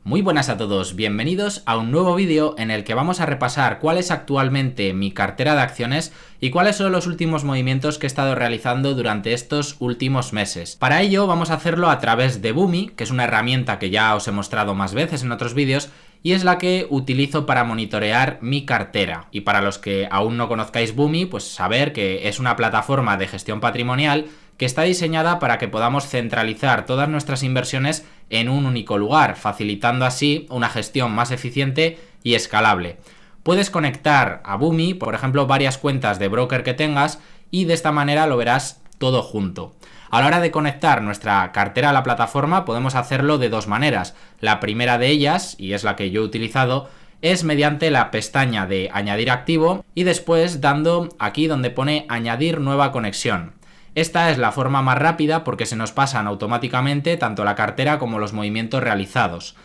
Muy buenas a todos, bienvenidos a un nuevo vídeo en el que vamos a repasar cuál es actualmente mi cartera de acciones y cuáles son los últimos movimientos que he estado realizando durante estos últimos meses. Para ello vamos a hacerlo a través de Boomi, que es una herramienta que ya os he mostrado más veces en otros vídeos y es la que utilizo para monitorear mi cartera. Y para los que aún no conozcáis Boomi, pues saber que es una plataforma de gestión patrimonial que está diseñada para que podamos centralizar todas nuestras inversiones en un único lugar, facilitando así una gestión más eficiente y escalable. Puedes conectar a Boomi, por ejemplo, varias cuentas de broker que tengas y de esta manera lo verás todo junto. A la hora de conectar nuestra cartera a la plataforma podemos hacerlo de dos maneras. La primera de ellas, y es la que yo he utilizado, es mediante la pestaña de añadir activo y después dando aquí donde pone añadir nueva conexión. Esta es la forma más rápida porque se nos pasan automáticamente tanto la cartera como los movimientos realizados.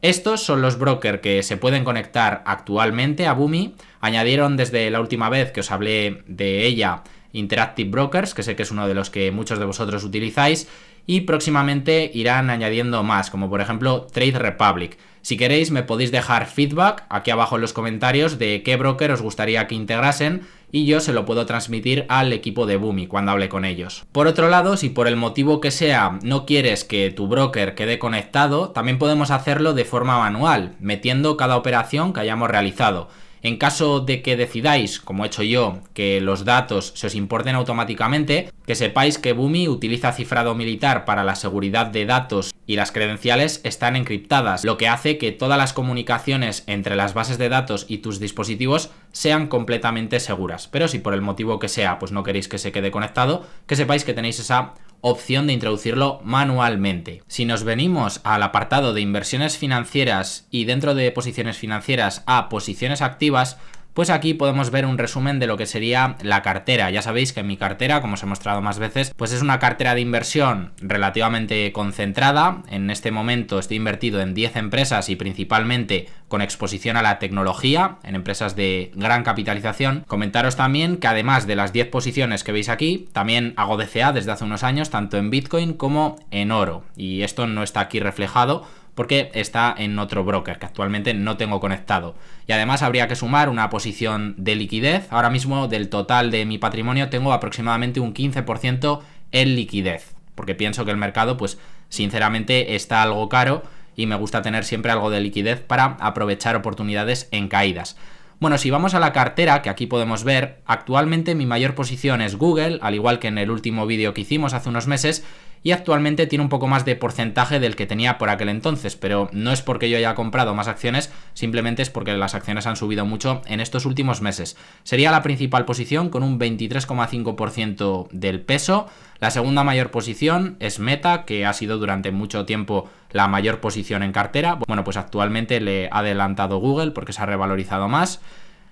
Estos son los brokers que se pueden conectar actualmente a Boomi. Añadieron desde la última vez que os hablé de ella Interactive Brokers, que sé que es uno de los que muchos de vosotros utilizáis, y próximamente irán añadiendo más, como por ejemplo Trade Republic. Si queréis me podéis dejar feedback aquí abajo en los comentarios de qué broker os gustaría que integrasen y yo se lo puedo transmitir al equipo de Boomi cuando hable con ellos. Por otro lado, si por el motivo que sea no quieres que tu broker quede conectado, también podemos hacerlo de forma manual, metiendo cada operación que hayamos realizado. En caso de que decidáis, como he hecho yo, que los datos se os importen automáticamente, que sepáis que Boomi utiliza cifrado militar para la seguridad de datos y las credenciales están encriptadas, lo que hace que todas las comunicaciones entre las bases de datos y tus dispositivos sean completamente seguras. Pero si por el motivo que sea, pues no queréis que se quede conectado, que sepáis que tenéis esa opción de introducirlo manualmente. Si nos venimos al apartado de inversiones financieras y dentro de posiciones financieras a posiciones activas, pues aquí podemos ver un resumen de lo que sería la cartera. Ya sabéis que mi cartera, como os he mostrado más veces, pues es una cartera de inversión relativamente concentrada. En este momento estoy invertido en 10 empresas y principalmente con exposición a la tecnología, en empresas de gran capitalización. Comentaros también que además de las 10 posiciones que veis aquí, también hago DCA desde hace unos años, tanto en Bitcoin como en oro. Y esto no está aquí reflejado porque está en otro broker que actualmente no tengo conectado. Y además habría que sumar una posición de liquidez. Ahora mismo del total de mi patrimonio tengo aproximadamente un 15% en liquidez, porque pienso que el mercado pues sinceramente está algo caro y me gusta tener siempre algo de liquidez para aprovechar oportunidades en caídas. Bueno, si vamos a la cartera, que aquí podemos ver, actualmente mi mayor posición es Google, al igual que en el último vídeo que hicimos hace unos meses, y actualmente tiene un poco más de porcentaje del que tenía por aquel entonces, pero no es porque yo haya comprado más acciones, simplemente es porque las acciones han subido mucho en estos últimos meses. Sería la principal posición con un 23,5% del peso. La segunda mayor posición es Meta, que ha sido durante mucho tiempo la mayor posición en cartera. Bueno, pues actualmente le ha adelantado Google porque se ha revalorizado más.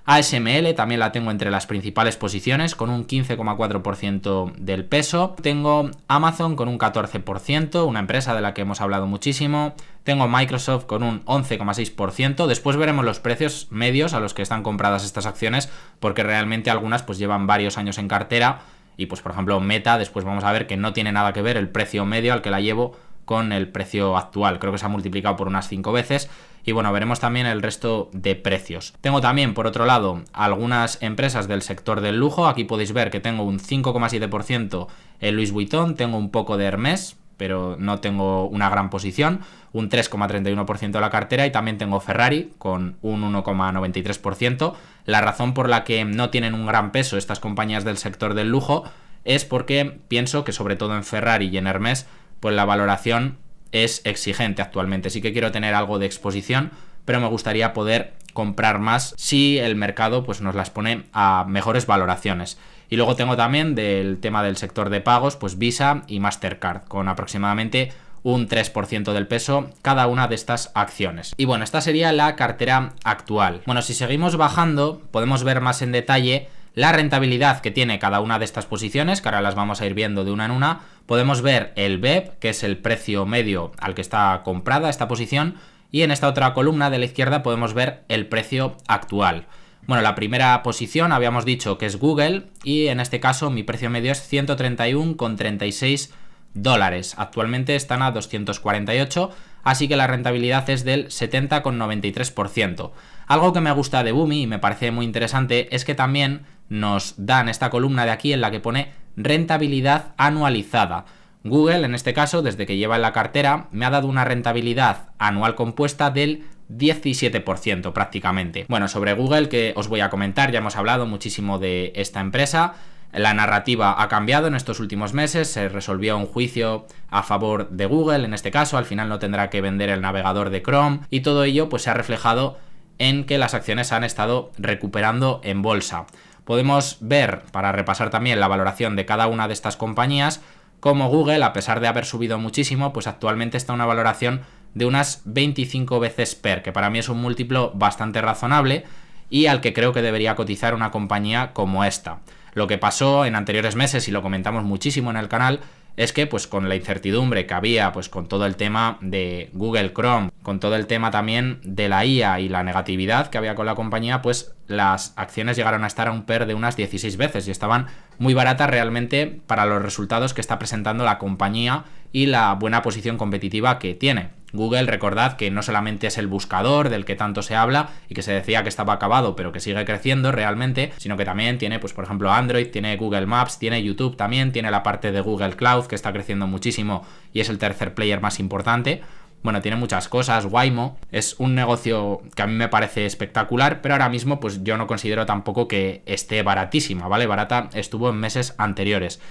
ASML también la tengo entre las principales posiciones con un 15,4% del peso. Tengo Amazon con un 14%, una empresa de la que hemos hablado muchísimo. Tengo Microsoft con un 11,6%. Después veremos los precios medios a los que están compradas estas acciones porque realmente algunas pues llevan varios años en cartera y pues por ejemplo Meta, después vamos a ver que no tiene nada que ver el precio medio al que la llevo con el precio actual. Creo que se ha multiplicado por unas 5 veces. Y bueno, veremos también el resto de precios. Tengo también, por otro lado, algunas empresas del sector del lujo. Aquí podéis ver que tengo un 5,7% en Louis Vuitton, tengo un poco de Hermès, pero no tengo una gran posición, un 3,31% de la cartera, y también tengo Ferrari con un 1,93%. La razón por la que no tienen un gran peso estas compañías del sector del lujo es porque pienso que sobre todo en Ferrari y en Hermès, pues la valoración es exigente actualmente. Sí que quiero tener algo de exposición, pero me gustaría poder comprar más si el mercado pues nos las pone a mejores valoraciones. Y luego tengo también del tema del sector de pagos, pues Visa y Mastercard, con aproximadamente un 3% del peso cada una de estas acciones. Y bueno, esta sería la cartera actual. Bueno, si seguimos bajando, podemos ver más en detalle la rentabilidad que tiene cada una de estas posiciones, que ahora las vamos a ir viendo de una en una. Podemos ver el BEP, que es el precio medio al que está comprada esta posición, y en esta otra columna de la izquierda podemos ver el precio actual. Bueno, la primera posición habíamos dicho que es Google, y en este caso mi precio medio es 131,36 dólares. Actualmente están a 248, así que la rentabilidad es del 70,93%. Algo que me gusta de Boomi y me parece muy interesante es que también nos dan esta columna de aquí en la que pone rentabilidad anualizada. Google, en este caso, desde que lleva en la cartera, me ha dado una rentabilidad anual compuesta del 17% prácticamente. Bueno, sobre Google, que os voy a comentar, ya hemos hablado muchísimo de esta empresa. La narrativa ha cambiado en estos últimos meses, se resolvió un juicio a favor de Google, en este caso, al final no tendrá que vender el navegador de Chrome, y todo ello pues se ha reflejado en que las acciones han estado recuperando en bolsa. Podemos ver, para repasar también la valoración de cada una de estas compañías, como Google, a pesar de haber subido muchísimo, pues actualmente está en una valoración de unas 25 veces PER, que para mí es un múltiplo bastante razonable y al que creo que debería cotizar una compañía como esta. Lo que pasó en anteriores meses, y lo comentamos muchísimo en el canal, es que pues con la incertidumbre que había pues con todo el tema de Google Chrome, con todo el tema también de la IA y la negatividad que había con la compañía, pues las acciones llegaron a estar a un PER de unas 16 veces y estaban muy baratas realmente para los resultados que está presentando la compañía y la buena posición competitiva que tiene. Google, recordad que no solamente es el buscador del que tanto se habla y que se decía que estaba acabado pero que sigue creciendo realmente, sino que también tiene, pues por ejemplo, Android, tiene Google Maps, tiene YouTube también, tiene la parte de Google Cloud que está creciendo muchísimo y es el tercer player más importante. Bueno, tiene muchas cosas. Waymo es un negocio que a mí me parece espectacular, pero ahora mismo pues yo no considero tampoco que esté baratísima, ¿vale? Barata estuvo en meses anteriores.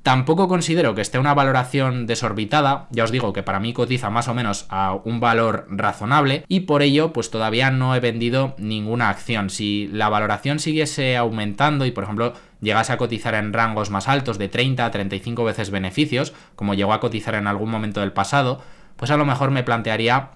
Tampoco considero que esté una valoración desorbitada, ya os digo que para mí cotiza más o menos a un valor razonable y por ello pues todavía no he vendido ninguna acción. Si la valoración siguiese aumentando y por ejemplo llegase a cotizar en rangos más altos de 30 a 35 veces beneficios, como llegó a cotizar en algún momento del pasado, pues a lo mejor me plantearía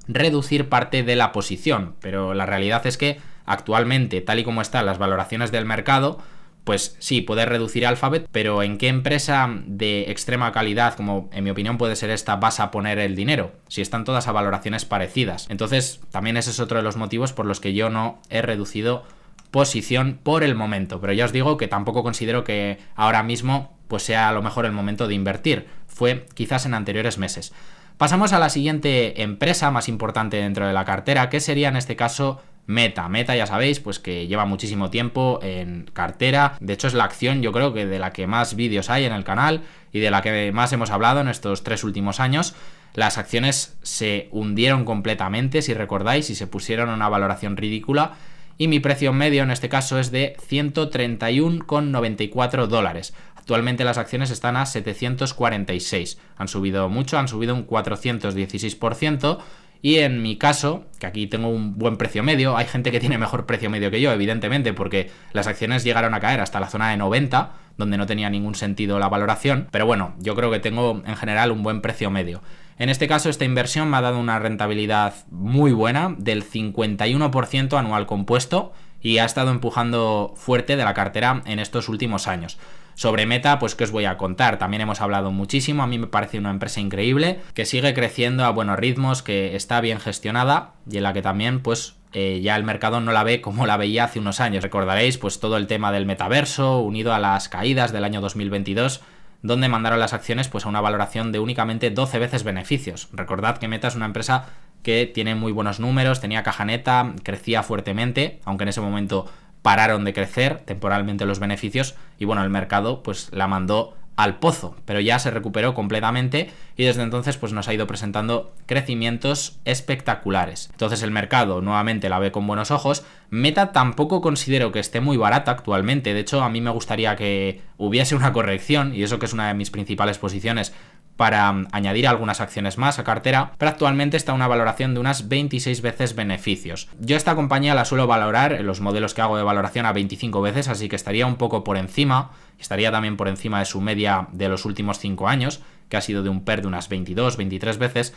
reducir parte de la posición, pero la realidad es que actualmente, tal y como están las valoraciones del mercado, pues sí, puedes reducir Alphabet, pero ¿en qué empresa de extrema calidad, como en mi opinión puede ser esta, vas a poner el dinero? Si están todas a valoraciones parecidas. Entonces, también ese es otro de los motivos por los que yo no he reducido posición por el momento. Pero ya os digo que tampoco considero que ahora mismo pues sea a lo mejor el momento de invertir. Fue quizás en anteriores meses. Pasamos a la siguiente empresa más importante dentro de la cartera, que sería en este caso Meta. Meta, ya sabéis, pues que lleva muchísimo tiempo en cartera. De hecho, es la acción, yo creo que de la que más vídeos hay en el canal y de la que más hemos hablado en estos 3 últimos años. Las acciones se hundieron completamente, si recordáis, y se pusieron a una valoración ridícula. Y mi precio medio en este caso es de $131,94. Actualmente las acciones están a 746. Han subido mucho, han subido un 416%. Y en mi caso, que aquí tengo un buen precio medio, hay gente que tiene mejor precio medio que yo, evidentemente, porque las acciones llegaron a caer hasta la zona de 90, donde no tenía ningún sentido la valoración. Pero bueno, yo creo que tengo en general un buen precio medio. En este caso, esta inversión me ha dado una rentabilidad muy buena, del 51% anual compuesto, y ha estado empujando fuerte de la cartera en estos últimos años. Sobre Meta, pues que os voy a contar, también hemos hablado muchísimo, a mí me parece una empresa increíble, que sigue creciendo a buenos ritmos, que está bien gestionada y en la que también pues ya el mercado no la ve como la veía hace unos años. Recordaréis pues todo el tema del metaverso unido a las caídas del año 2022, donde mandaron las acciones pues a una valoración de únicamente 12 veces beneficios. Recordad que Meta es una empresa que tiene muy buenos números, tenía caja neta, crecía fuertemente, aunque en ese momento pararon de crecer temporalmente los beneficios y bueno, el mercado pues la mandó al pozo, pero ya se recuperó completamente y desde entonces pues nos ha ido presentando crecimientos espectaculares. Entonces el mercado nuevamente la ve con buenos ojos. Meta tampoco considero que esté muy barata actualmente, de hecho a mí me gustaría que hubiese una corrección y eso que es una de mis principales posiciones para añadir algunas acciones más a cartera, pero actualmente está a una valoración de unas 26 veces beneficios. Yo esta compañía la suelo valorar en los modelos que hago de valoración a 25 veces, así que estaría un poco por encima, estaría también por encima de su media de los últimos 5 años, que ha sido de un PER de unas 22, 23 veces,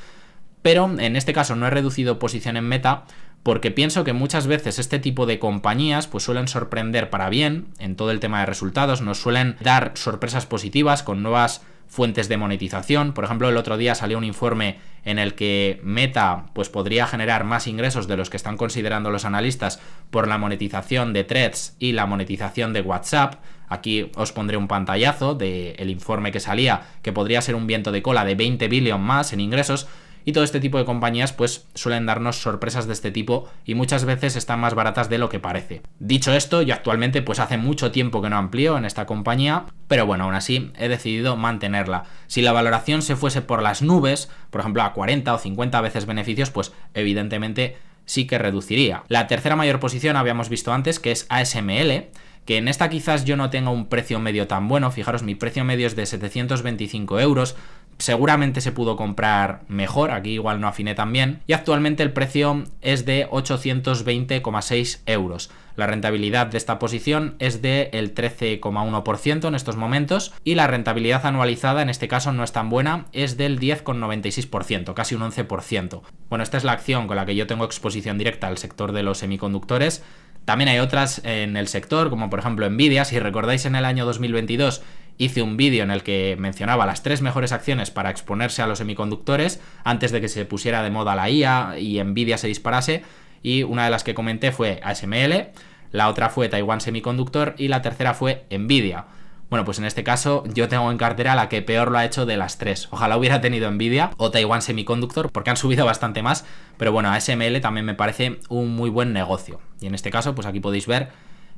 pero en este caso no he reducido posición en Meta porque pienso que muchas veces este tipo de compañías pues suelen sorprender para bien en todo el tema de resultados, nos suelen dar sorpresas positivas con nuevas fuentes de monetización. Por ejemplo, el otro día salió un informe en el que Meta pues podría generar más ingresos de los que están considerando los analistas por la monetización de Threads y la monetización de WhatsApp. Aquí os pondré un pantallazo del informe que salía, que podría ser un viento de cola de 20 billion más en ingresos. y todo este tipo de compañías pues suelen darnos sorpresas de este tipo y muchas veces están más baratas de lo que parece. Dicho esto, yo actualmente pues hace mucho tiempo que no amplío en esta compañía, pero bueno, aún así he decidido mantenerla. Si la valoración se fuese por las nubes, por ejemplo a 40 o 50 veces beneficios, pues evidentemente sí que reduciría. La tercera mayor posición habíamos visto antes, que es ASML, que en esta quizás yo no tenga un precio medio tan bueno. Fijaros, mi precio medio es de 725 euros. Seguramente se pudo comprar mejor, aquí igual no afiné tan bien, y actualmente el precio es de 820,6 euros. La rentabilidad de esta posición es del 13,1% en estos momentos y la rentabilidad anualizada en este caso no es tan buena, es del 10,96%, casi un 11%. Bueno, esta es la acción con la que yo tengo exposición directa al sector de los semiconductores. También hay otras en el sector, como por ejemplo Nvidia. Si recordáis, en el año 2022 hice un vídeo en el que mencionaba las 3 mejores acciones para exponerse a los semiconductores antes de que se pusiera de moda la IA y Nvidia se disparase, y una de las que comenté fue ASML, la otra fue Taiwan Semiconductor y la tercera fue Nvidia. Bueno, pues en este caso yo tengo en cartera la que peor lo ha hecho de las 3. Ojalá hubiera tenido Nvidia o Taiwan Semiconductor porque han subido bastante más, pero bueno, ASML también me parece un muy buen negocio. Y en este caso, pues aquí podéis ver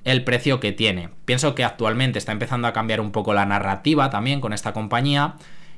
el precio que tiene. Pienso que actualmente está empezando a cambiar un poco la narrativa también con esta compañía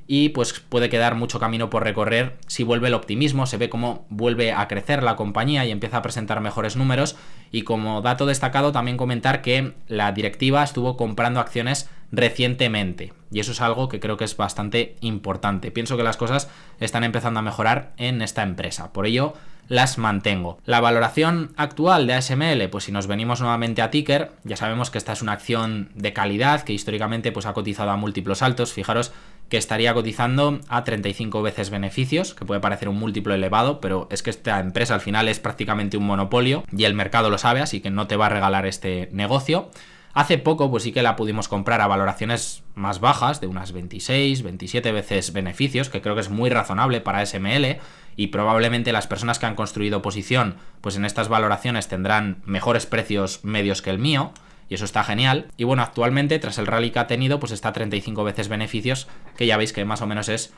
y pues puede quedar mucho camino por recorrer si vuelve el optimismo, se ve cómo vuelve a crecer la compañía y empieza a presentar mejores números. Y como dato destacado también comentar que la directiva estuvo comprando acciones recientemente y eso es algo que creo que es bastante importante. Pienso que las cosas están empezando a mejorar en esta empresa, por ello las mantengo. La valoración actual de ASML, pues si nos venimos nuevamente a Ticker, ya sabemos que esta es una acción de calidad que históricamente pues ha cotizado a múltiplos altos. Fijaros que estaría cotizando a 35 veces beneficios, que puede parecer un múltiplo elevado, pero es que esta empresa al final es prácticamente un monopolio y el mercado lo sabe, así que no te va a regalar este negocio. Hace poco pues sí que la pudimos comprar a valoraciones más bajas, de unas 26, 27 veces beneficios, que creo que es muy razonable para ASML, y probablemente las personas que han construido posición pues en estas valoraciones tendrán mejores precios medios que el mío, y eso está genial. Y bueno, actualmente tras el rally que ha tenido pues está a 35 veces beneficios, que ya veis que más o menos es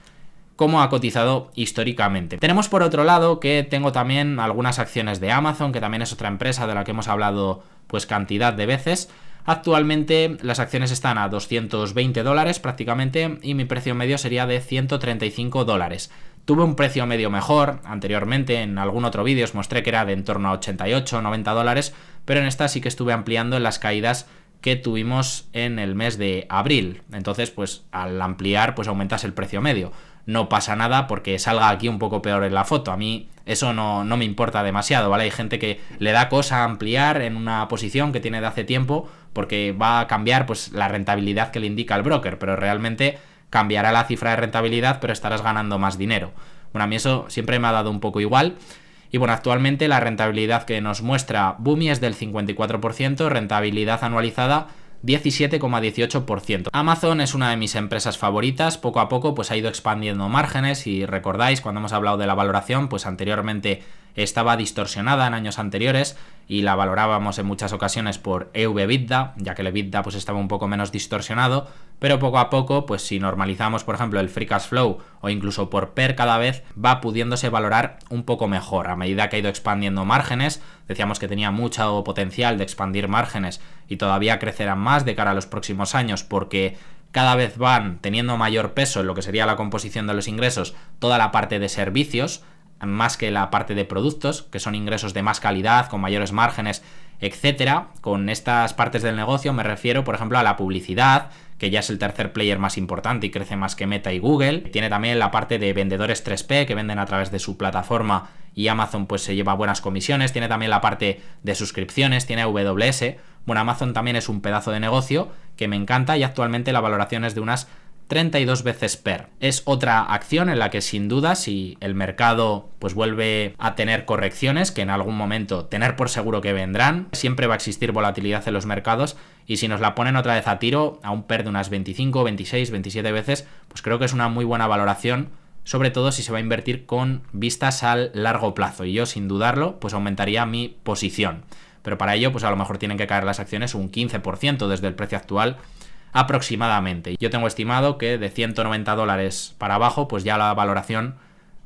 como ha cotizado históricamente. Tenemos por otro lado que tengo también algunas acciones de Amazon, que también es otra empresa de la que hemos hablado pues cantidad de veces. Actualmente las acciones están a $220 prácticamente y mi precio medio sería de $135. Tuve un precio medio mejor anteriormente, en algún otro vídeo os mostré que era de en torno a 88 o $90, pero en esta sí que estuve ampliando en las caídas que tuvimos en el mes de abril. Entonces pues al ampliar pues aumentas el precio medio. No pasa nada porque salga aquí un poco peor en la foto. A mí eso no me importa demasiado, ¿vale? Hay gente que le da cosa ampliar en una posición que tiene de hace tiempo porque va a cambiar pues la rentabilidad que le indica el broker, pero realmente cambiará la cifra de rentabilidad, pero estarás ganando más dinero. Bueno, a mí eso siempre me ha dado un poco igual. Y bueno, actualmente la rentabilidad que nos muestra Boomi es del 54%, rentabilidad anualizada 17,18%. Amazon es una de mis empresas favoritas, poco a poco pues ha ido expandiendo márgenes. Si recordáis cuando hemos hablado de la valoración, pues anteriormente estaba distorsionada en años anteriores y la valorábamos en muchas ocasiones por EV/EBITDA, ya que el EBITDA pues estaba un poco menos distorsionado, pero poco a poco pues si normalizamos por ejemplo el free cash flow o incluso por PER cada vez va pudiéndose valorar un poco mejor a medida que ha ido expandiendo márgenes. Decíamos que tenía mucho potencial de expandir márgenes y todavía crecerán más de cara a los próximos años porque cada vez van teniendo mayor peso en lo que sería la composición de los ingresos toda la parte de servicios, más que la parte de productos, que son ingresos de más calidad, con mayores márgenes, etcétera. Con estas partes del negocio me refiero, por ejemplo, a la publicidad, que ya es el tercer player más importante y crece más que Meta y Google. Tiene también la parte de vendedores 3P, que venden a través de su plataforma y Amazon pues se lleva buenas comisiones. Tiene también la parte de suscripciones, tiene AWS. Bueno, Amazon también es un pedazo de negocio que me encanta y actualmente la valoración es de unas 32 veces PER. Es otra acción en la que sin duda si el mercado pues vuelve a tener correcciones, que en algún momento tener por seguro que vendrán, siempre va a existir volatilidad en los mercados y si nos la ponen otra vez a tiro a un PER de unas 25, 26, 27 veces, pues creo que es una muy buena valoración, sobre todo si se va a invertir con vistas al largo plazo y yo sin dudarlo pues aumentaría mi posición. Pero para ello pues a lo mejor tienen que caer las acciones un 15% desde el precio actual aproximadamente. Yo tengo estimado que de $190 para abajo pues ya la valoración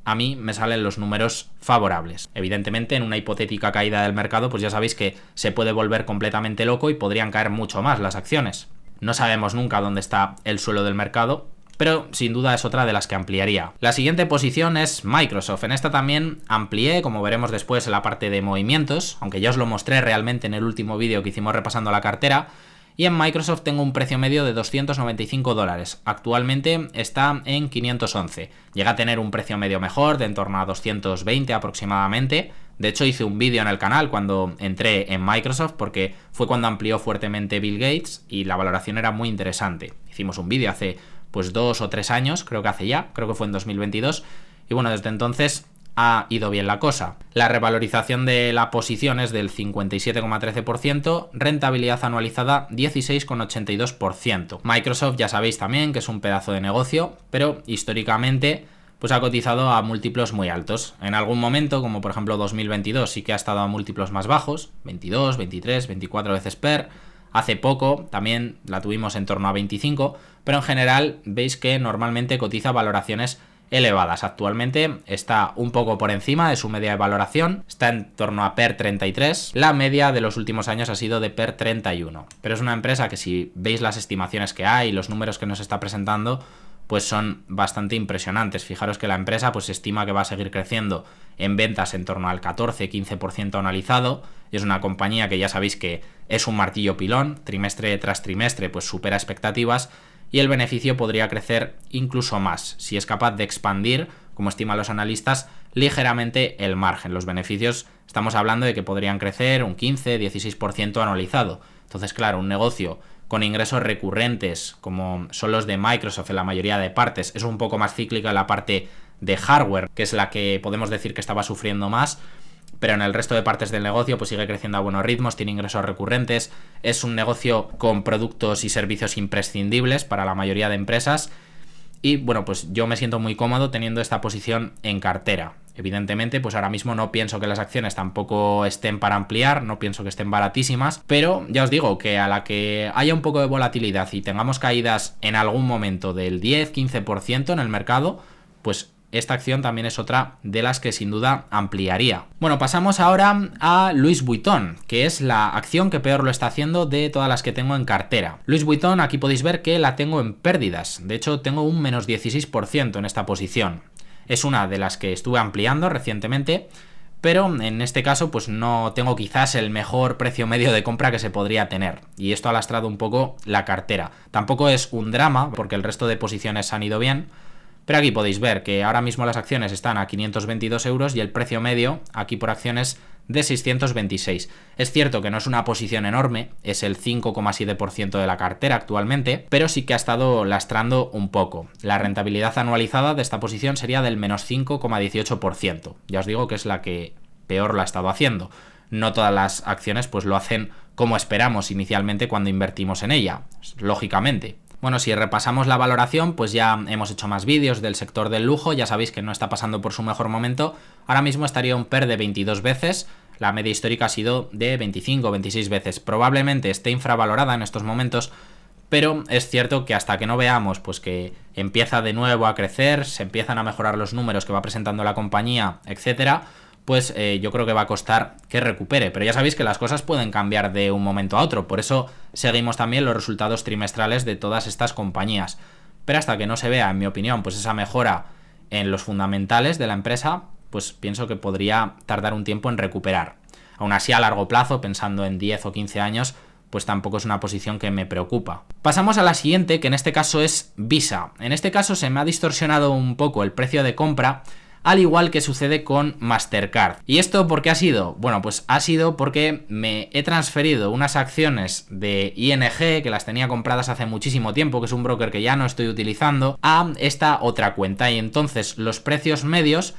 a mí me salen los números favorables. Evidentemente, en una hipotética caída del mercado, pues ya sabéis que se puede volver completamente loco y podrían caer mucho más las acciones. No sabemos nunca dónde está el suelo del mercado, pero sin duda es otra de las que ampliaría. La siguiente posición es Microsoft. En esta también amplié, como veremos después en la parte de movimientos, aunque ya os lo mostré realmente en el último vídeo que hicimos repasando la cartera. Y en Microsoft tengo un precio medio de $295. Actualmente está en 511. Llega a tener un precio medio mejor, de en torno a 220 aproximadamente. De hecho, hice un vídeo en el canal cuando entré en Microsoft, porque fue cuando amplió fuertemente Bill Gates y la valoración era muy interesante. Hicimos un vídeo hace pues 2 o 3 años, creo que fue en 2022. Y bueno, desde entonces ha ido bien la cosa. La revalorización de la posición es del 57,13%, rentabilidad anualizada 16,82%. Microsoft ya sabéis también que es un pedazo de negocio, pero históricamente pues ha cotizado a múltiplos muy altos. En algún momento, como por ejemplo 2022, sí que ha estado a múltiplos más bajos, 22, 23, 24 veces PER. Hace poco también la tuvimos en torno a 25, pero en general veis que normalmente cotiza valoraciones elevadas. Actualmente está un poco por encima de su media de valoración, está en torno a PER 33, la media de los últimos años ha sido de PER 31, pero es una empresa que, si veis las estimaciones que hay, los números que nos está presentando, pues son bastante impresionantes. Fijaros que la empresa pues estima que va a seguir creciendo en ventas en torno al 14-15% anualizado, y es una compañía que ya sabéis que es un martillo pilón, trimestre tras trimestre pues supera expectativas, y el beneficio podría crecer incluso más, si es capaz de expandir, como estiman los analistas, ligeramente el margen. Los beneficios, estamos hablando de que podrían crecer un 15-16% anualizado. Entonces, claro, un negocio con ingresos recurrentes, como son los de Microsoft en la mayoría de partes, es un poco más cíclica en la parte de hardware, que es la que podemos decir que estaba sufriendo más, pero en el resto de partes del negocio pues sigue creciendo a buenos ritmos, tiene ingresos recurrentes, es un negocio con productos y servicios imprescindibles para la mayoría de empresas, y bueno, pues yo me siento muy cómodo teniendo esta posición en cartera. Evidentemente, pues ahora mismo no pienso que las acciones tampoco estén para ampliar, no pienso que estén baratísimas, pero ya os digo que a la que haya un poco de volatilidad y tengamos caídas en algún momento del 10-15% en el mercado, pues esta acción también es otra de las que sin duda ampliaría. Bueno, pasamos ahora a Louis Vuitton, que es la acción que peor lo está haciendo de todas las que tengo en cartera. Louis Vuitton, aquí podéis ver que la tengo en pérdidas. De hecho, tengo un menos 16% en esta posición. Es una de las que estuve ampliando recientemente, pero en este caso pues no tengo quizás el mejor precio medio de compra que se podría tener, y esto ha lastrado un poco la cartera. Tampoco es un drama, porque el resto de posiciones han ido bien, pero aquí podéis ver que ahora mismo las acciones están a 522 euros y el precio medio aquí por acciones de 626. Es cierto que no es una posición enorme, es el 5,7% de la cartera actualmente, pero sí que ha estado lastrando un poco. La rentabilidad anualizada de esta posición sería del menos 5,18%. Ya os digo que es la que peor la ha estado haciendo. No todas las acciones pues lo hacen como esperamos inicialmente cuando invertimos en ella, lógicamente. Bueno, si repasamos la valoración, pues ya hemos hecho más vídeos del sector del lujo, ya sabéis que no está pasando por su mejor momento. Ahora mismo estaría un PER de 22 veces, la media histórica ha sido de 25 o 26 veces. Probablemente esté infravalorada en estos momentos, pero es cierto que hasta que no veamos pues que empieza de nuevo a crecer, se empiezan a mejorar los números que va presentando la compañía, etcétera, pues yo creo que va a costar que recupere. Pero ya sabéis que las cosas pueden cambiar de un momento a otro, por eso seguimos también los resultados trimestrales de todas estas compañías. Pero hasta que no se vea, en mi opinión, pues esa mejora en los fundamentales de la empresa, pues pienso que podría tardar un tiempo en recuperar. Aún así, a largo plazo, pensando en 10 o 15 años, pues tampoco es una posición que me preocupa. Pasamos a la siguiente, que en este caso es Visa. En este caso se me ha distorsionado un poco el precio de compra, al igual que sucede con Mastercard. ¿Y esto por qué ha sido? Bueno, pues ha sido porque me he transferido unas acciones de ING, que las tenía compradas hace muchísimo tiempo, que es un broker que ya no estoy utilizando, a esta otra cuenta, y entonces los precios medios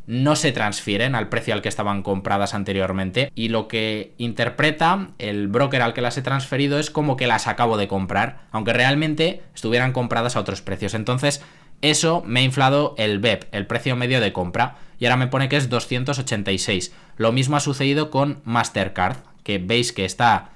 no se transfieren al precio al que estaban compradas anteriormente, y lo que interpreta el broker al que las he transferido es como que las acabo de comprar, aunque realmente estuvieran compradas a otros precios. Entonces eso me ha inflado el BEP, el precio medio de compra, y ahora me pone que es 286. Lo mismo ha sucedido con Mastercard, que veis que está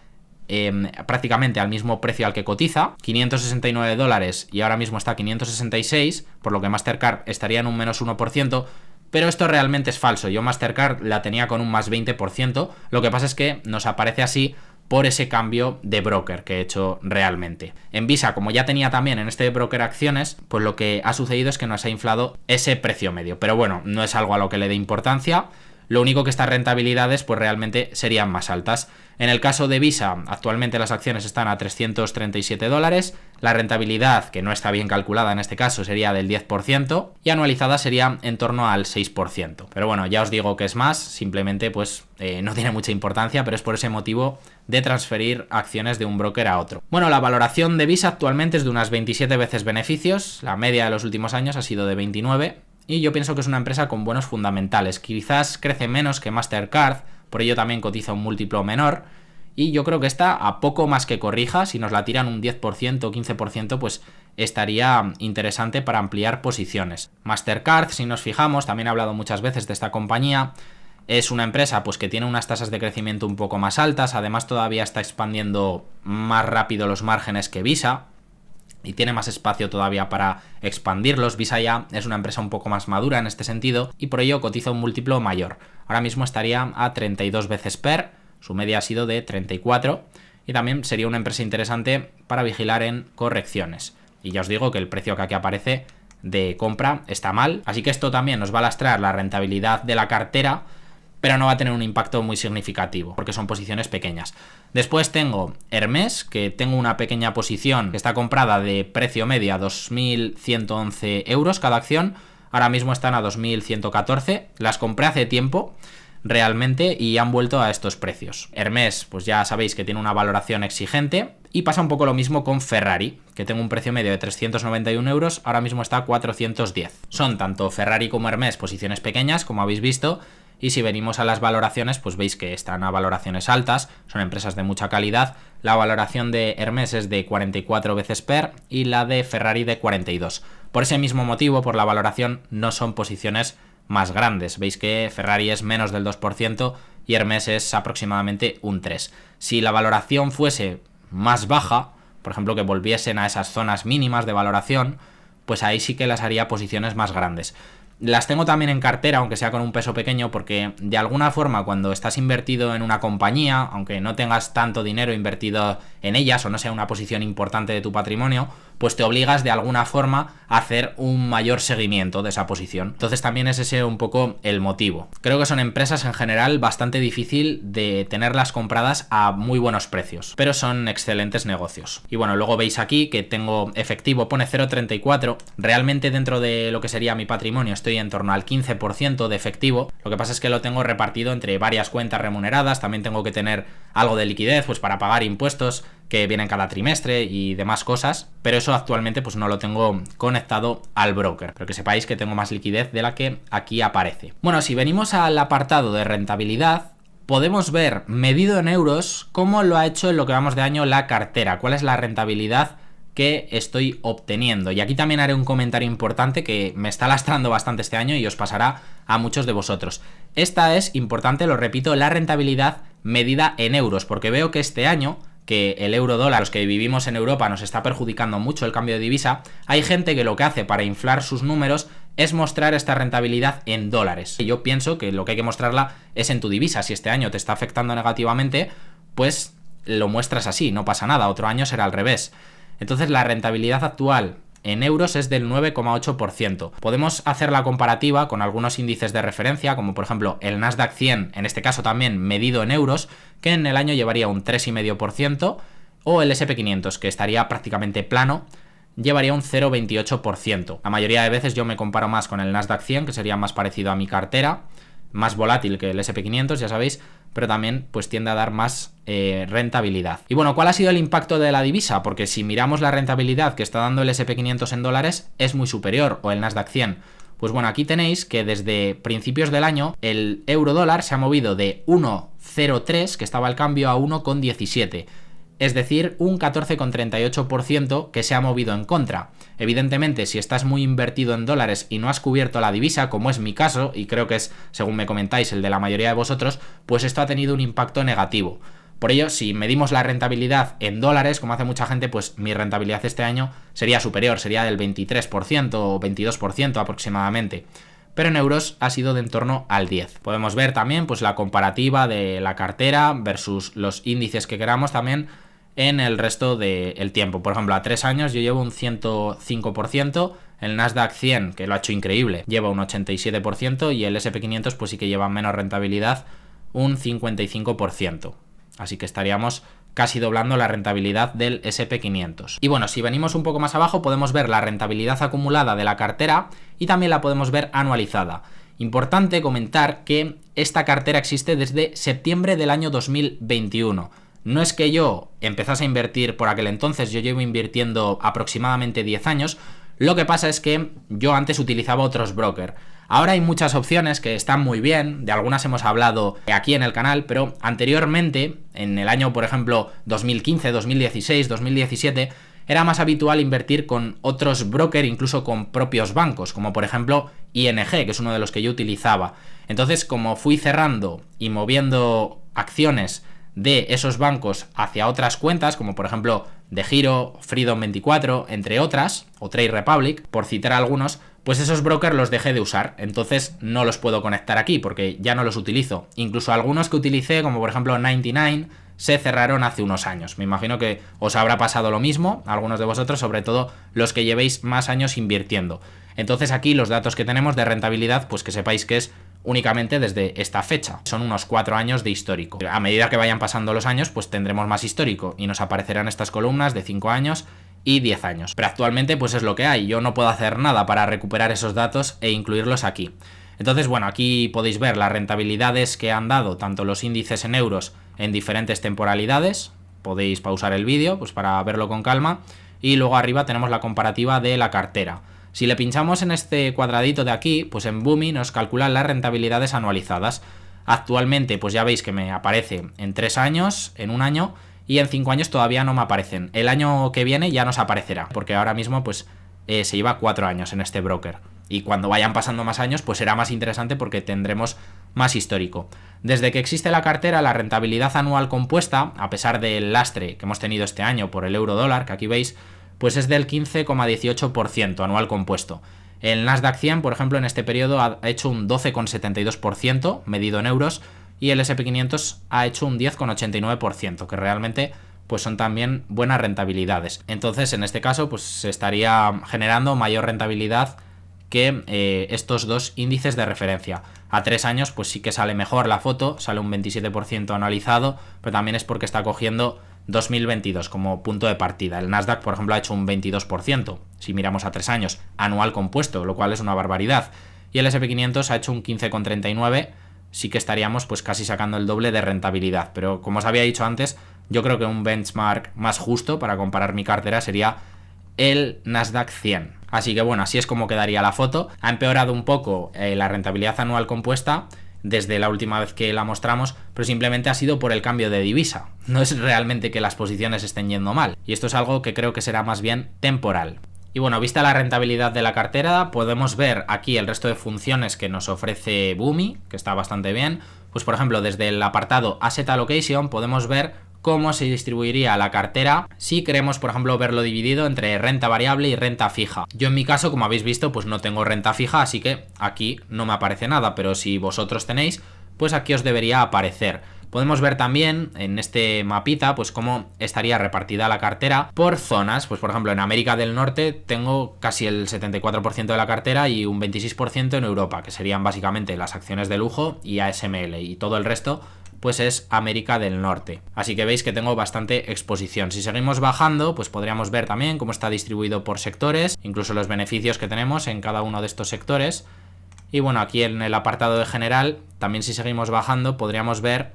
prácticamente al mismo precio al que cotiza, $569, y ahora mismo está a 566, por lo que Mastercard estaría en un menos 1%, pero esto realmente es falso. Yo Mastercard la tenía con un más 20%, lo que pasa es que nos aparece así por ese cambio de broker que he hecho realmente. En Visa, como ya tenía también en este broker acciones, pues lo que ha sucedido es que nos ha inflado ese precio medio. Pero bueno, no es algo a lo que le dé importancia. Lo único que estas rentabilidades pues realmente serían más altas. En el caso de Visa, actualmente las acciones están a $337, la rentabilidad, que no está bien calculada en este caso, sería del 10% y anualizada sería en torno al 6%. Pero bueno, ya os digo que es más, simplemente pues no tiene mucha importancia, pero es por ese motivo de transferir acciones de un broker a otro. Bueno, la valoración de Visa actualmente es de unas 27 veces beneficios, la media de los últimos años ha sido de 29, y yo pienso que es una empresa con buenos fundamentales. Quizás crece menos que Mastercard, por ello también cotiza un múltiplo menor, y yo creo que esta, a poco más que corrija, si nos la tiran un 10% o 15%, pues estaría interesante para ampliar posiciones. Mastercard, si nos fijamos, también he hablado muchas veces de esta compañía, es una empresa pues que tiene unas tasas de crecimiento un poco más altas, además todavía está expandiendo más rápido los márgenes que Visa, y tiene más espacio todavía para expandirlos. Visa ya es una empresa un poco más madura en este sentido y por ello cotiza un múltiplo mayor. Ahora mismo estaría a 32 veces PER, su media ha sido de 34 y también sería una empresa interesante para vigilar en correcciones. Y ya os digo que el precio que aquí aparece de compra está mal, así que esto también nos va a lastrar la rentabilidad de la cartera, pero no va a tener un impacto muy significativo, porque son posiciones pequeñas. Después tengo Hermès, que tengo una pequeña posición que está comprada de precio medio a 2.111 euros cada acción, ahora mismo están a 2.114, las compré hace tiempo realmente y han vuelto a estos precios. Hermès, pues ya sabéis que tiene una valoración exigente, y pasa un poco lo mismo con Ferrari, que tengo un precio medio de 391 euros, ahora mismo está a 410. Son tanto Ferrari como Hermès posiciones pequeñas, como habéis visto, y si venimos a las valoraciones, pues veis que están a valoraciones altas, son empresas de mucha calidad. La valoración de Hermès es de 44 veces PER y la de Ferrari de 42. Por ese mismo motivo, por la valoración, no son posiciones más grandes. Veis que Ferrari es menos del 2% y Hermès es aproximadamente un 3%. Si la valoración fuese más baja, por ejemplo que volviesen a esas zonas mínimas de valoración, pues ahí sí que las haría posiciones más grandes. Las tengo también en cartera, aunque sea con un peso pequeño, porque de alguna forma cuando estás invertido en una compañía, aunque no tengas tanto dinero invertido en ellas o no sea una posición importante de tu patrimonio, pues te obligas de alguna forma a hacer un mayor seguimiento de esa posición. Entonces también es ese un poco el motivo. Creo que son empresas en general bastante difícil de tenerlas compradas a muy buenos precios, pero son excelentes negocios. Y bueno, luego veis aquí que tengo efectivo, pone 0,34, realmente dentro de lo que sería mi patrimonio estoy en torno al 15% de efectivo, lo que pasa es que lo tengo repartido entre varias cuentas remuneradas, también tengo que tener algo de liquidez pues para pagar impuestos que vienen cada trimestre y demás cosas, pero eso actualmente pues no lo tengo conectado al broker, pero que sepáis que tengo más liquidez de la que aquí aparece. Bueno, si venimos al apartado de rentabilidad, podemos ver medido en euros cómo lo ha hecho en lo que vamos de año la cartera, cuál es la rentabilidad que estoy obteniendo. Y aquí también haré un comentario importante que me está lastrando bastante este año y os pasará a muchos de vosotros. Esta es importante, lo repito, la rentabilidad medida en euros, porque veo que este año, que el euro dólar, los que vivimos en Europa, nos está perjudicando mucho el cambio de divisa, hay gente que lo que hace para inflar sus números es mostrar esta rentabilidad en dólares. Y yo pienso que lo que hay que mostrarla es en tu divisa. Si este año te está afectando negativamente, pues lo muestras así, no pasa nada, otro año será al revés. Entonces la rentabilidad actual en euros es del 9,8%. Podemos hacer la comparativa con algunos índices de referencia, como por ejemplo el Nasdaq 100, en este caso también medido en euros, que en el año llevaría un 3,5%, o el S&P 500, que estaría prácticamente plano, llevaría un 0,28%. La mayoría de veces yo me comparo más con el Nasdaq 100, que sería más parecido a mi cartera, más volátil que el S&P 500, ya sabéis, pero también pues tiende a dar más rentabilidad. Y bueno, ¿cuál ha sido el impacto de la divisa? Porque si miramos la rentabilidad que está dando el S&P 500 en dólares, es muy superior, o el Nasdaq 100. Pues bueno, aquí tenéis que desde principios del año el euro dólar se ha movido de 1,03, que estaba el cambio, a 1,17. Es decir, un 14,38% que se ha movido en contra. Evidentemente, si estás muy invertido en dólares y no has cubierto la divisa, como es mi caso, y creo que es, según me comentáis, el de la mayoría de vosotros, pues esto ha tenido un impacto negativo. Por ello, si medimos la rentabilidad en dólares, como hace mucha gente, pues mi rentabilidad este año sería superior, sería del 23% o 22% aproximadamente. pero en euros ha sido de en torno al 10. Podemos ver también pues la comparativa de la cartera versus los índices que queramos también en el resto del tiempo. Por ejemplo, a 3 años yo llevo un 105%, el Nasdaq 100, que lo ha hecho increíble, lleva un 87% y el SP500 pues sí que lleva menos rentabilidad, un 55%. Así que estaríamos casi doblando la rentabilidad del SP500. Y bueno, si venimos un poco más abajo podemos ver la rentabilidad acumulada de la cartera y también la podemos ver anualizada. Importante comentar que esta cartera existe desde septiembre del año 2021. No es que yo empezase a invertir por aquel entonces, yo llevo invirtiendo aproximadamente 10 años, lo que pasa es que yo antes utilizaba otros brokers. Ahora hay muchas opciones que están muy bien, de algunas hemos hablado aquí en el canal, pero anteriormente, en el año por ejemplo 2015, 2016, 2017, era más habitual invertir con otros brokers, incluso con propios bancos, como por ejemplo ING, que es uno de los que yo utilizaba. Entonces, como fui cerrando y moviendo acciones de esos bancos hacia otras cuentas, como por ejemplo DEGIRO, Freedom24, entre otras, o Trade Republic, por citar algunos, pues esos brokers los dejé de usar, entonces no los puedo conectar aquí porque ya no los utilizo. Incluso algunos que utilicé, como por ejemplo 99, se cerraron hace unos años. Me imagino que os habrá pasado lo mismo, a algunos de vosotros, sobre todo los que llevéis más años invirtiendo. Entonces aquí los datos que tenemos de rentabilidad, pues que sepáis que es únicamente desde esta fecha. Son unos 4 años de histórico. A medida que vayan pasando los años, pues tendremos más histórico y nos aparecerán estas columnas de 5 años y 10 años. Pero actualmente pues es lo que hay. Yo no puedo hacer nada para recuperar esos datos e incluirlos aquí. Entonces, bueno, aquí podéis ver las rentabilidades que han dado tanto los índices en euros en diferentes temporalidades. Podéis pausar el vídeo pues para verlo con calma. Y luego arriba tenemos la comparativa de la cartera. Si le pinchamos en este cuadradito de aquí, pues en Boomi nos calculan las rentabilidades anualizadas. Actualmente, pues ya veis que me aparece en 3 años, en 1 año, y en 5 años todavía no me aparecen. El año que viene ya nos aparecerá, porque ahora mismo pues se lleva 4 años en este broker. Y cuando vayan pasando más años, pues será más interesante porque tendremos más histórico. Desde que existe la cartera, la rentabilidad anual compuesta, a pesar del lastre que hemos tenido este año por el euro dólar, que aquí veis, pues es del 15,18% anual compuesto. El Nasdaq 100, por ejemplo, en este periodo ha hecho un 12,72% medido en euros y el SP500 ha hecho un 10,89%, que realmente pues son también buenas rentabilidades. Entonces, en este caso, pues se estaría generando mayor rentabilidad que estos dos índices de referencia. A 3 años, pues sí que sale mejor la foto, sale un 27% anualizado, pero también es porque está cogiendo 2022 como punto de partida. El Nasdaq, por ejemplo, ha hecho un 22%, si miramos a 3 años, anual compuesto, lo cual es una barbaridad. Y el SP500 ha hecho un 15,39%, sí que estaríamos pues casi sacando el doble de rentabilidad. Pero como os había dicho antes, yo creo que un benchmark más justo para comparar mi cartera sería el Nasdaq 100. Así que bueno, así es como quedaría la foto. Ha empeorado un poco la rentabilidad anual compuesta desde la última vez que la mostramos, pero simplemente ha sido por el cambio de divisa. No es realmente que las posiciones estén yendo mal. Y esto es algo que creo que será más bien temporal. Y bueno, vista la rentabilidad de la cartera, podemos ver aquí el resto de funciones que nos ofrece Boomi, que está bastante bien. Pues por ejemplo, desde el apartado Asset Allocation podemos ver cómo se distribuiría la cartera si queremos, por ejemplo, verlo dividido entre renta variable y renta fija. Yo en mi caso, como habéis visto, pues no tengo renta fija, así que aquí no me aparece nada, pero si vosotros tenéis, pues aquí os debería aparecer. Podemos ver también en este mapita pues cómo estaría repartida la cartera por zonas. Pues por ejemplo en América del Norte tengo casi el 74% de la cartera y un 26% en Europa, que serían básicamente las acciones de lujo y ASML, y todo el resto pues es América del Norte. Así que veis que tengo bastante exposición. Si seguimos bajando, pues podríamos ver también cómo está distribuido por sectores, incluso los beneficios que tenemos en cada uno de estos sectores. Y bueno, aquí en el apartado de general, también si seguimos bajando, podríamos ver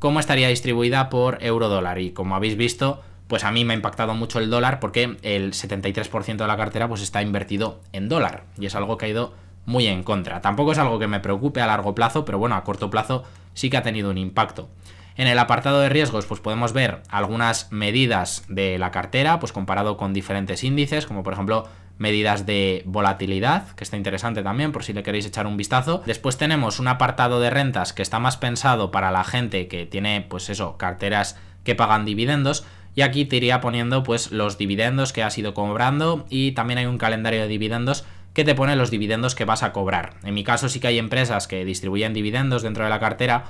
cómo estaría distribuida por euro dólar. Y como habéis visto, pues a mí me ha impactado mucho el dólar porque el 73% de la cartera pues está invertido en dólar. Y es algo que ha ido muy en contra. Tampoco es algo que me preocupe a largo plazo, pero bueno, a corto plazo sí que ha tenido un impacto. En el apartado de riesgos pues podemos ver algunas medidas de la cartera pues comparado con diferentes índices, como por ejemplo medidas de volatilidad, que está interesante también por si le queréis echar un vistazo. Después tenemos un apartado de rentas que está más pensado para la gente que tiene pues eso, carteras que pagan dividendos, y aquí te iría poniendo pues los dividendos que has ido cobrando, y también hay un calendario de dividendos que te pone los dividendos que vas a cobrar. En mi caso sí que hay empresas que distribuyen dividendos dentro de la cartera,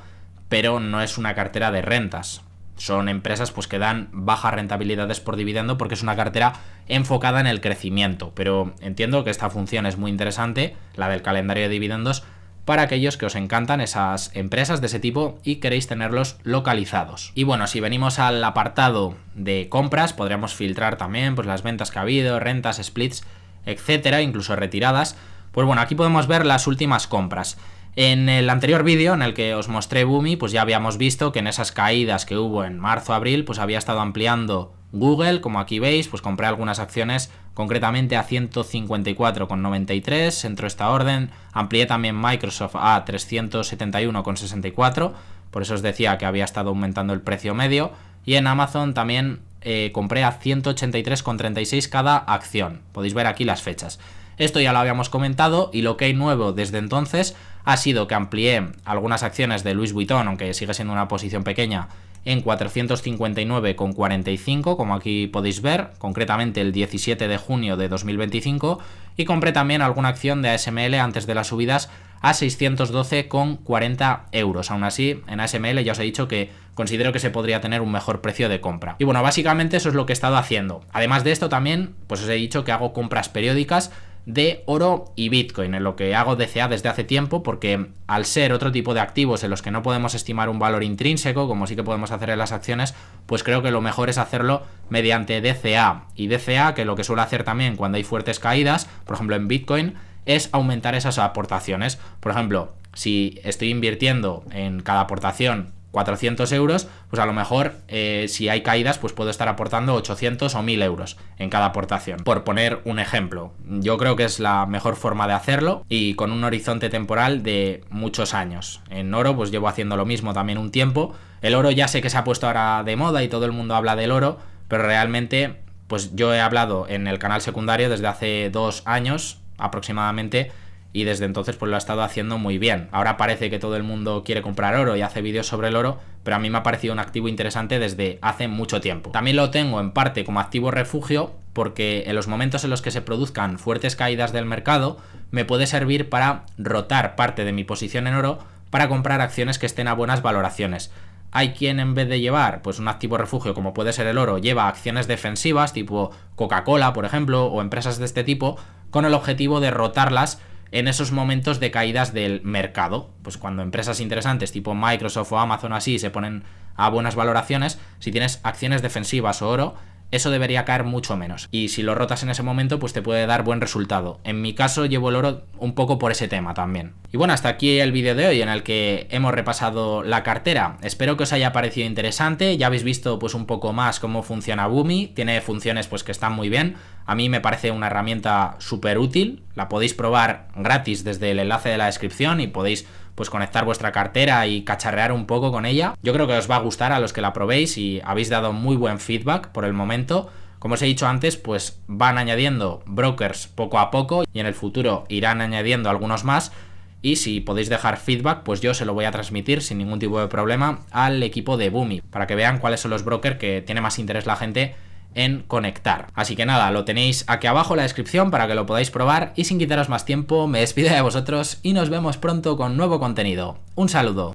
pero no es una cartera de rentas. Son empresas pues que dan bajas rentabilidades por dividendo porque es una cartera enfocada en el crecimiento. Pero entiendo que esta función es muy interesante, la del calendario de dividendos, para aquellos que os encantan esas empresas de ese tipo y queréis tenerlos localizados. Y bueno, si venimos al apartado de compras, podríamos filtrar también pues las ventas que ha habido, rentas, splits, etcétera, incluso retiradas. Pues bueno, aquí podemos ver las últimas compras. En el anterior vídeo en el que os mostré Boomi, pues ya habíamos visto que en esas caídas que hubo en marzo-abril, pues había estado ampliando Google, como aquí veis, pues compré algunas acciones concretamente a 154,93, entró esta orden, amplié también Microsoft a 371,64, por eso os decía que había estado aumentando el precio medio, y en Amazon también compré a 183,36 cada acción, podéis ver aquí las fechas. Esto ya lo habíamos comentado y lo que hay nuevo desde entonces ha sido que amplié algunas acciones de Louis Vuitton, aunque sigue siendo una posición pequeña, en 459,45, como aquí podéis ver, concretamente el 17 de junio de 2025, y compré también alguna acción de ASML antes de las subidas a 612,40 euros. Aún así, en ASML ya os he dicho que considero que se podría tener un mejor precio de compra. Y bueno, básicamente eso es lo que he estado haciendo. Además de esto también, pues os he dicho que hago compras periódicas de oro y Bitcoin, en lo que hago DCA desde hace tiempo, porque al ser otro tipo de activos en los que no podemos estimar un valor intrínseco, como sí que podemos hacer en las acciones, pues creo que lo mejor es hacerlo mediante DCA. Y DCA, que lo que suelo hacer también cuando hay fuertes caídas, por ejemplo en Bitcoin, es aumentar esas aportaciones. Por ejemplo, si estoy invirtiendo en cada aportación 400 euros, pues a lo mejor si hay caídas pues puedo estar aportando 800 o 1000 euros en cada aportación, por poner un ejemplo. Yo creo que es la mejor forma de hacerlo y con un horizonte temporal de muchos años. En oro pues llevo haciendo lo mismo también un tiempo. El oro ya sé que se ha puesto ahora de moda y todo el mundo habla del oro, pero realmente pues yo he hablado en el canal secundario desde hace 2 años aproximadamente, y desde entonces pues lo ha estado haciendo muy bien. Ahora parece que todo el mundo quiere comprar oro y hace vídeos sobre el oro, pero a mí me ha parecido un activo interesante desde hace mucho tiempo. También lo tengo en parte como activo refugio, porque en los momentos en los que se produzcan fuertes caídas del mercado, me puede servir para rotar parte de mi posición en oro para comprar acciones que estén a buenas valoraciones. Hay quien en vez de llevar pues un activo refugio como puede ser el oro, lleva acciones defensivas tipo Coca-Cola, por ejemplo, o empresas de este tipo, con el objetivo de rotarlas en esos momentos de caídas del mercado. Pues cuando empresas interesantes tipo Microsoft o Amazon así se ponen a buenas valoraciones, si tienes acciones defensivas o oro, eso debería caer mucho menos. Y si lo rotas en ese momento, pues te puede dar buen resultado. En mi caso llevo el oro un poco por ese tema también. Y bueno, hasta aquí el vídeo de hoy en el que hemos repasado la cartera. Espero que os haya parecido interesante. Ya habéis visto pues un poco más cómo funciona Boomi. Tiene funciones pues que están muy bien. A mí me parece una herramienta súper útil. La podéis probar gratis desde el enlace de la descripción y podéis pues conectar vuestra cartera y cacharrear un poco con ella. Yo creo que os va a gustar a los que la probéis y habéis dado muy buen feedback por el momento. Como os he dicho antes, pues van añadiendo brokers poco a poco y en el futuro irán añadiendo algunos más. Y si podéis dejar feedback, pues yo se lo voy a transmitir sin ningún tipo de problema al equipo de Boomi, para que vean cuáles son los brokers que tiene más interés la gente en conectar. Así que nada, lo tenéis aquí abajo en la descripción para que lo podáis probar y sin quitaros más tiempo me despido de vosotros y nos vemos pronto con nuevo contenido. Un saludo.